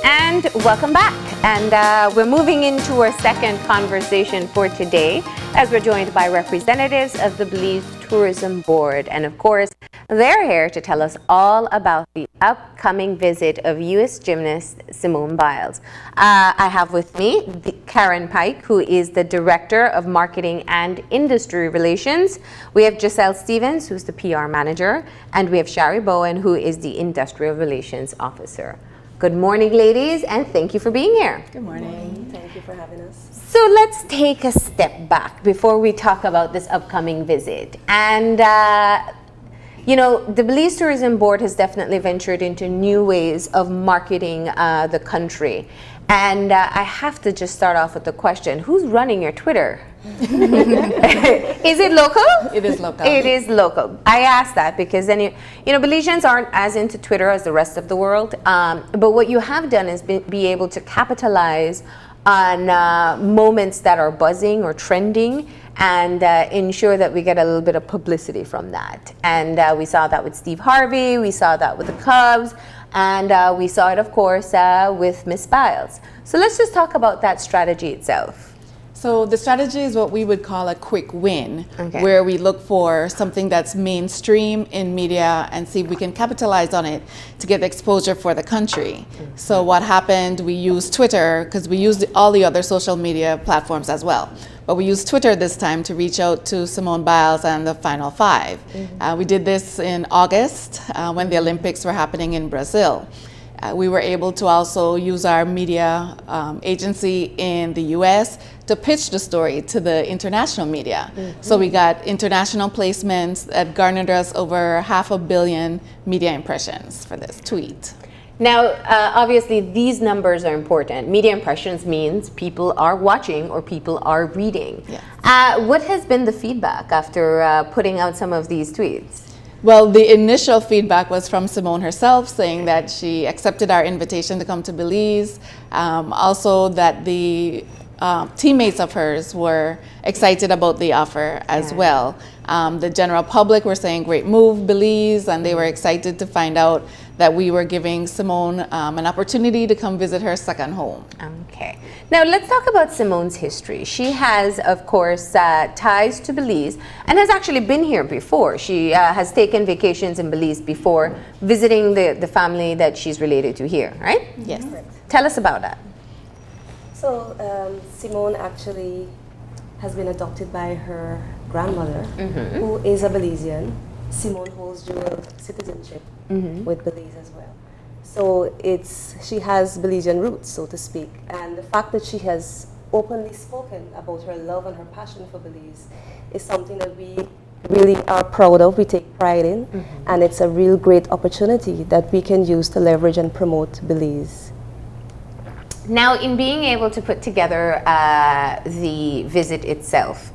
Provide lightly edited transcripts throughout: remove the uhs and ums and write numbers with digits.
And welcome back. And we're moving into our second conversation for today as we're joined by representatives of the Belize Tourism Board. And of course, they're here to tell us all about the upcoming visit of U.S. gymnast Simone Biles. I have with me Karen Pike, who is the Director of Marketing and Industry Relations. We have Joelle Stevens, who's the PR Manager, and we have Shari Bowen, who is the Industrial Relations Officer. Good morning, ladies, and thank you for being here. Good morning. Thank you for having us. So let's take a step back before we talk about this upcoming visit. And, you know, the Belize Tourism Board has definitely ventured into new ways of marketing the country. And I have to just start off with the question, who's running your Twitter? Is it local? It is local. It is local. I ask that because then, you know, Belizeans aren't as into Twitter as the rest of the world. But what you have done is be able to capitalize on moments that are buzzing or trending and ensure that we get a little bit of publicity from that. And we saw that with Steve Harvey, we saw that with the Cubs, and we saw it, of course, with Miss Biles. So let's just talk about that strategy itself. So the strategy is what we would call a quick win, Okay. where we look for something that's mainstream in media and see if we can capitalize on it to get exposure for the country. So what happened, we used Twitter, because we used all the other social media platforms as well. But we used Twitter this time to reach out to Simone Biles and the Final Five. We did this in August when the Olympics were happening in Brazil. We were able to also use our media agency in the US to pitch the story to the international media. So we got international placements that garnered us over 500 million media impressions for this tweet. Now, obviously, these numbers are important. Media impressions means people are watching or people are reading. Yes. What has been the feedback after putting out some of these tweets? Well, the initial feedback was from Simone herself, saying that she accepted our invitation to come to Belize. Also that the teammates of hers were excited about the offer as well. The general public were saying, great move, Belize, and they were excited to find out that we were giving Simone an opportunity to come visit her second home. Okay. Now let's talk about Simone's history. She has, of course, ties to Belize and has actually been here before. She has taken vacations in Belize before, visiting the family that she's related to here, right? Yes. Tell us about that. So Simone actually has been adopted by her grandmother, who is a Belizean. Simone holds dual citizenship with Belize as well. So she has Belizean roots, so to speak. And the fact that she has openly spoken about her love and her passion for Belize is something that we really are proud of, we take pride in, and it's a real great opportunity that we can use to leverage and promote Belize. Now, in being able to put together the visit itself,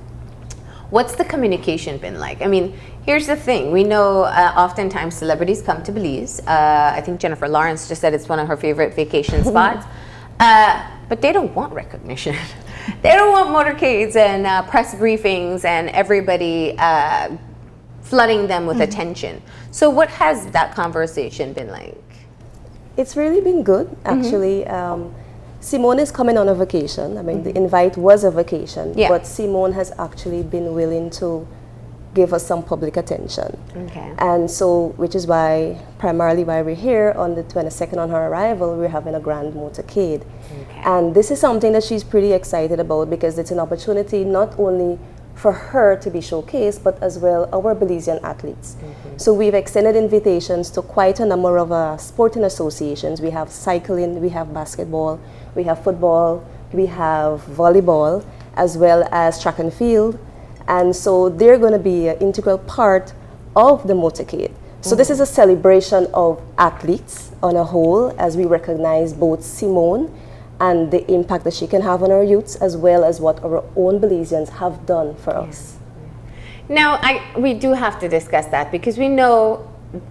what's the communication been like? I mean, here's the thing. We know oftentimes celebrities come to Belize. I think Jennifer Lawrence just said it's one of her favorite vacation spots. But they don't want recognition. They don't want motorcades and press briefings and everybody flooding them with attention. So what has that conversation been like? It's really been good, actually. Simone is coming on a vacation. I mean, the invite was a vacation, but Simone has actually been willing to give us some public attention. Okay. And so, which is why, primarily why we're here on the 22nd on her arrival, we're having a grand motorcade. Okay. And this is something that she's pretty excited about because it's an opportunity not only for her to be showcased, but as well our Belizean athletes. So we've extended invitations to quite a number of sporting associations. We have cycling, we have basketball, we have football, we have volleyball, as well as track and field. And so they're going to be an integral part of the motorcade. So this is a celebration of athletes on a whole, as we recognize both Simone and the impact that she can have on our youths, as well as what our own Belizeans have done for us. Now, we do have to discuss that because we know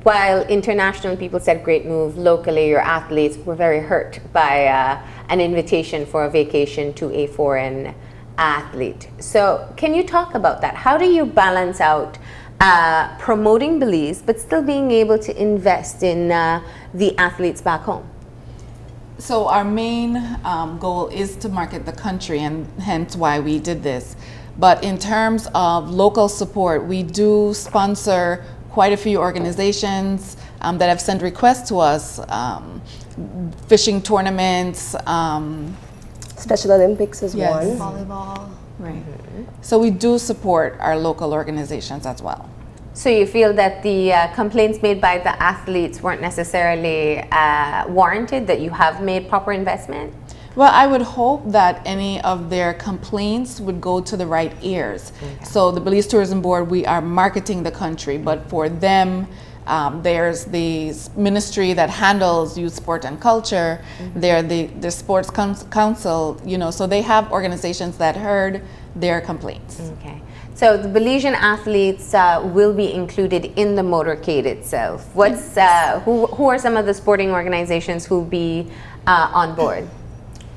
while international people said great move, locally your athletes were very hurt by an invitation for a vacation to a foreign athlete. So can you talk about that? How do you balance out promoting Belize but still being able to invest in the athletes back home? So our main goal is to market the country, and hence why we did this. But in terms of local support, we do sponsor quite a few organizations that have sent requests to us, fishing tournaments. Special Olympics is Yes. one. Volleyball. Right. So we do support our local organizations as well. So you feel that the complaints made by the athletes weren't necessarily warranted, that you have made proper investment? Well, I would hope that any of their complaints would go to the right ears. Okay. So the Belize Tourism Board, we are marketing the country, but for them, there's the ministry that handles youth, sport, and culture. They're the sports council, so they have organizations that heard their complaints. Okay. So the Belizean athletes will be included in the motorcade itself. Who are some of the sporting organizations who will be on board?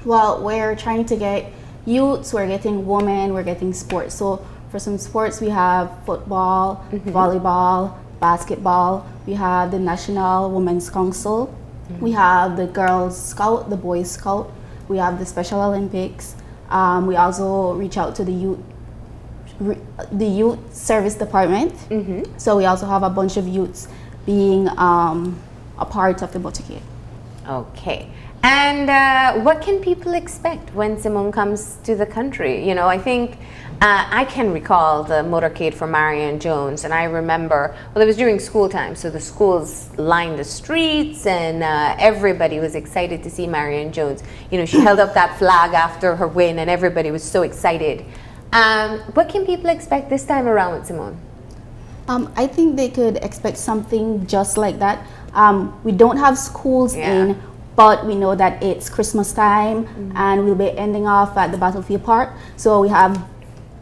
Well, we're trying to get youths, we're getting women, we're getting sports. So for some sports, we have football, volleyball, basketball. We have the National Women's Council. We have the Girls Scout, the Boys Scout. We have the Special Olympics. We also reach out to the youth service department. So we also have a bunch of youths being a part of the motorcade. Okay. And what can people expect when Simone comes to the country? I think I can recall the motorcade for Marion Jones, and I remember, well, it was during school time, so the schools lined the streets, and everybody was excited to see Marion Jones. She held up that flag after her win, and everybody was so excited. What can people expect this time around with Simone? I think they could expect something just like that. We don't have schools in, but we know that it's Christmas time and we'll be ending off at the Battlefield Park. So we have a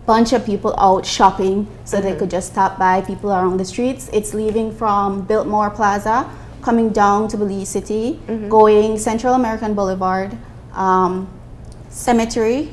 bunch of people out shopping, so they could just stop by, people around the streets. It's leaving from Biltmore Plaza, coming down to Belize City, going Central American Boulevard, Cemetery,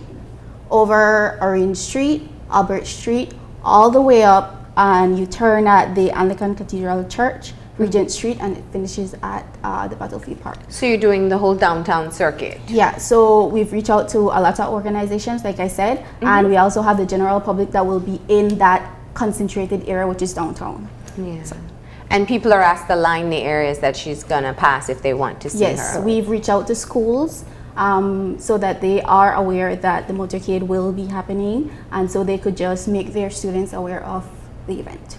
over Orange Street, Albert Street, all the way up, and you turn at the Anglican Cathedral Church, Regent Street, and it finishes at the Battlefield Park. So you're doing the whole downtown circuit? Yeah, so we've reached out to a lot of organizations, like I said, and we also have the general public that will be in that concentrated area, which is downtown. Yeah. And people are asked to line the areas that she's gonna pass if they want to see her. Yes, we've reached out to schools so that they are aware that the motorcade will be happening, and so they could just make their students aware of the event.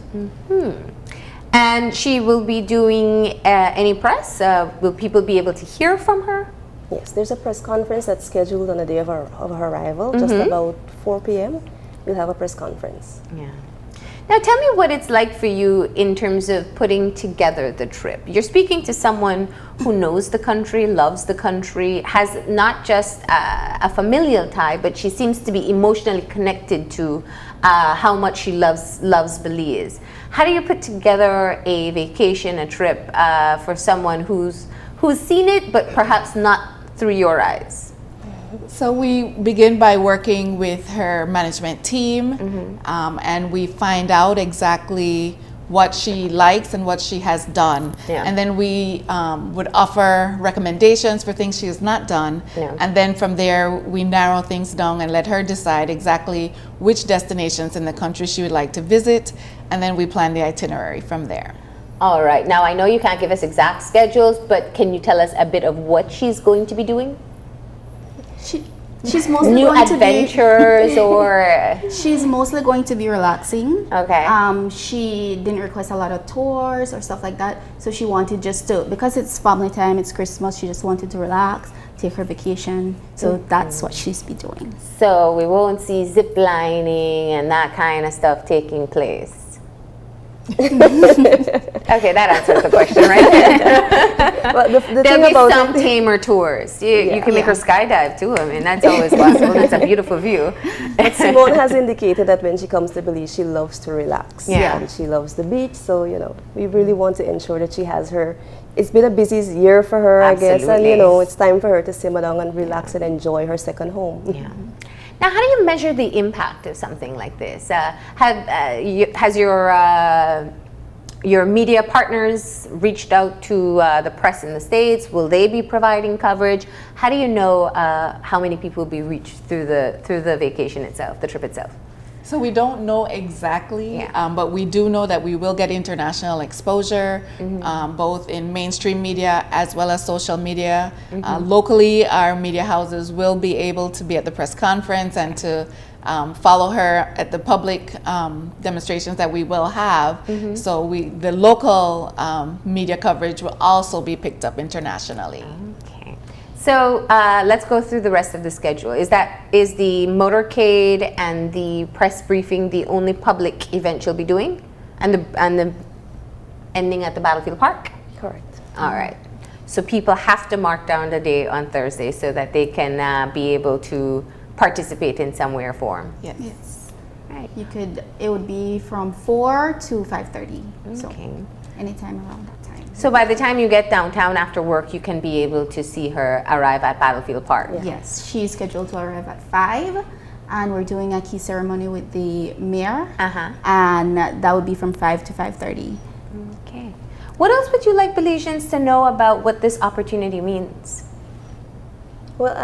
And she will be doing any press? Will people be able to hear from her? Yes, there's a press conference that's scheduled on the day of her arrival, just about 4 p.m. We'll have a press conference. Yeah. Now tell me what it's like for you in terms of putting together the trip. You're speaking to someone who knows the country, loves the country, has not just a familial tie, but she seems to be emotionally connected to how much she loves Belize. How do you put together a vacation, a trip for someone who's seen it, but perhaps not through your eyes? So we begin by working with her management team, and we find out exactly what she likes and what she has done. Yeah. And then we would offer recommendations for things she has not done. Yeah. And then from there, we narrow things down and let her decide exactly which destinations in the country she would like to visit. And then we plan the itinerary from there. All right. Now, I know you can't give us exact schedules, but can you tell us a bit of what she's going to be doing? She's mostly New going adventures or... She's mostly going to be relaxing. Okay. She didn't request a lot of tours or stuff like that. So she wanted just to, because it's family time, it's Christmas, she just wanted to relax, take her vacation. So that's what she's be doing. So we won't see zip lining and that kind of stuff taking place. Okay, that answers the question, right? Well, the There'll thing be about some it, tamer tours. You can make her skydive too. I mean, that's always possible. That's a beautiful view. Simone has indicated that when she comes to Belize, she loves to relax. Yeah. And she loves the beach. So, we really want to ensure that she has her. It's been a busy year for her, I guess. And, Absolutely. it's time for her to simmer down and relax and enjoy her second home. Yeah. Now, how do you measure the impact of something like this? Has your your media partners reached out to the press in the States. Will they be providing coverage? How do you know how many people will be reached through the vacation itself, the trip itself? So we don't know exactly, Yeah. but we do know that we will get international exposure, both in mainstream media as well as social media. Locally, our media houses will be able to be at the press conference and to follow her at the public demonstrations that we will have. So the local media coverage will also be picked up internationally. Okay. So let's go through the rest of the schedule. Is the motorcade and the press briefing the only public event you'll be doing, and the ending at the Battlefield Park? Correct. All right. So people have to mark down the day on Thursday so that they can be able to participate in some way or form. Yes. Right. It would be from 4 to 5:30. So Okay. anytime around that time. So by the time you get downtown after work, you can be able to see her arrive at Battlefield Park. Yes, she's scheduled to arrive at 5, and we're doing a key ceremony with the mayor, and that would be from 5 to 5:30. Okay. What else would you like Belizeans to know about what this opportunity means? Well,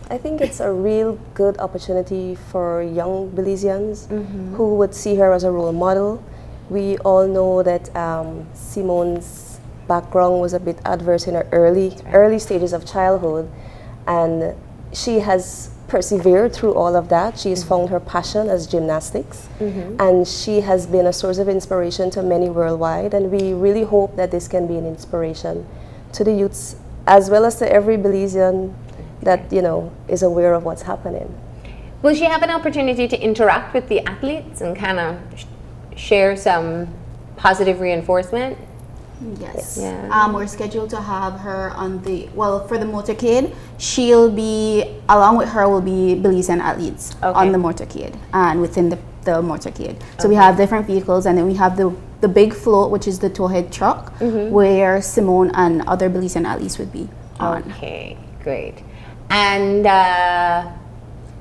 I think it's a real good opportunity for young Belizeans who would see her as a role model. We all know that Simone's background was a bit adverse in her early stages of childhood, and she has persevered through all of that. She has found her passion as gymnastics, and she has been a source of inspiration to many worldwide, and we really hope that this can be an inspiration to the youths as well as to every Belizean that is aware of what's happening. Will she have an opportunity to interact with the athletes and kind of share some positive reinforcement? Yes. Yeah. We're scheduled to have her for the motorcade. She'll be, along with her will be Belizean athletes on the motorcade and within the motorcade. So we have different vehicles, and then we have the big float, which is the towhead truck, where Simone and other Belizean athletes would be on. Okay, great. And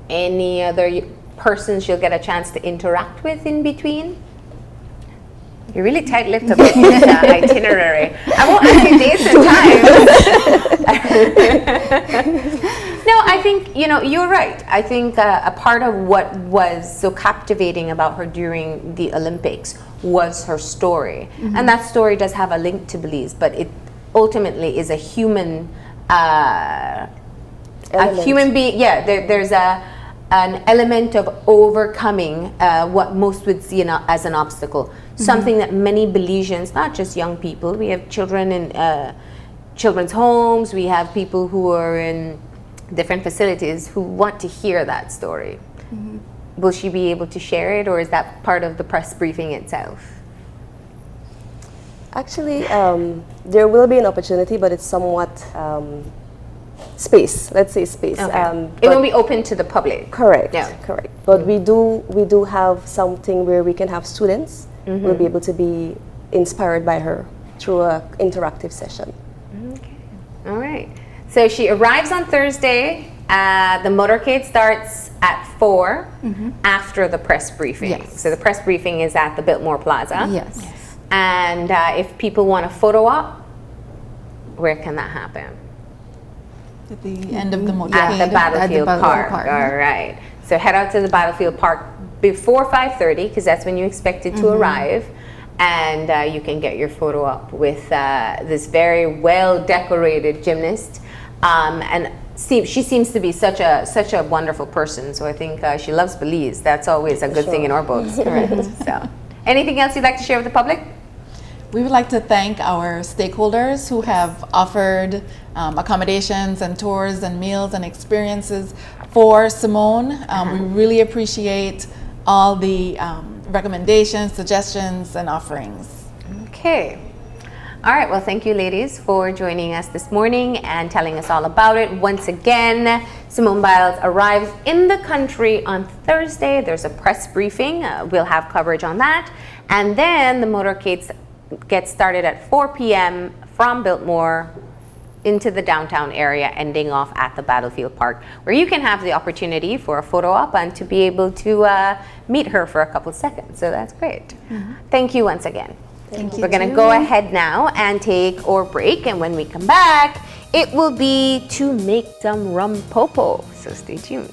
any other persons you'll get a chance to interact with in between? You're really tight-lipped about this itinerary. I won't ask you dates and times. No, I think, you're right. I think a part of what was so captivating about her during the Olympics was her story. And that story does have a link to Belize, but it ultimately is a human human being. Yeah, there's an element of overcoming what most would see as an obstacle. Something that many Belizeans, not just young people, we have children in children's homes, we have people who are in different facilities who want to hear that story. Will she be able to share it, or is that part of the press briefing itself? Actually, there will be an opportunity, but it's somewhat space. Let's say space. Okay. It won't be open to the public. Correct. Yeah. Correct. But we do have something where we can have students will be able to be inspired by her through an interactive session. Okay. All right. So she arrives on Thursday. The motorcade starts at 4 after the press briefing. Yes. So the press briefing is at the Biltmore Plaza. Yes. And if people want a photo op, where can that happen? At the end of the motorcade. At the Battlefield Park. Park. All right. So head out to the Battlefield Park before 5:30, because that's when you expect it to arrive. And you can get your photo up with this very well-decorated gymnast. And she seems to be such a wonderful person. So I think she loves Belize. That's always a good thing in our books. Correct. So, anything else you'd like to share with the public? We would like to thank our stakeholders who have offered accommodations and tours and meals and experiences for Simone. We really appreciate all the recommendations, suggestions, and offerings. Okay. All right. Well, thank you, ladies, for joining us this morning and telling us all about it. Once again, Simone Biles arrives in the country on Thursday. There's a press briefing. We'll have coverage on that. And then the motorcade gets started at 4 p.m. from Biltmore into the downtown area, ending off at the Battlefield Park, where you can have the opportunity for a photo op and to be able to meet her for a couple seconds. So that's great. Thank you once again. Thank you. We're going to go ahead now and take our break, and when we come back, it will be to make some rum popo. So stay tuned.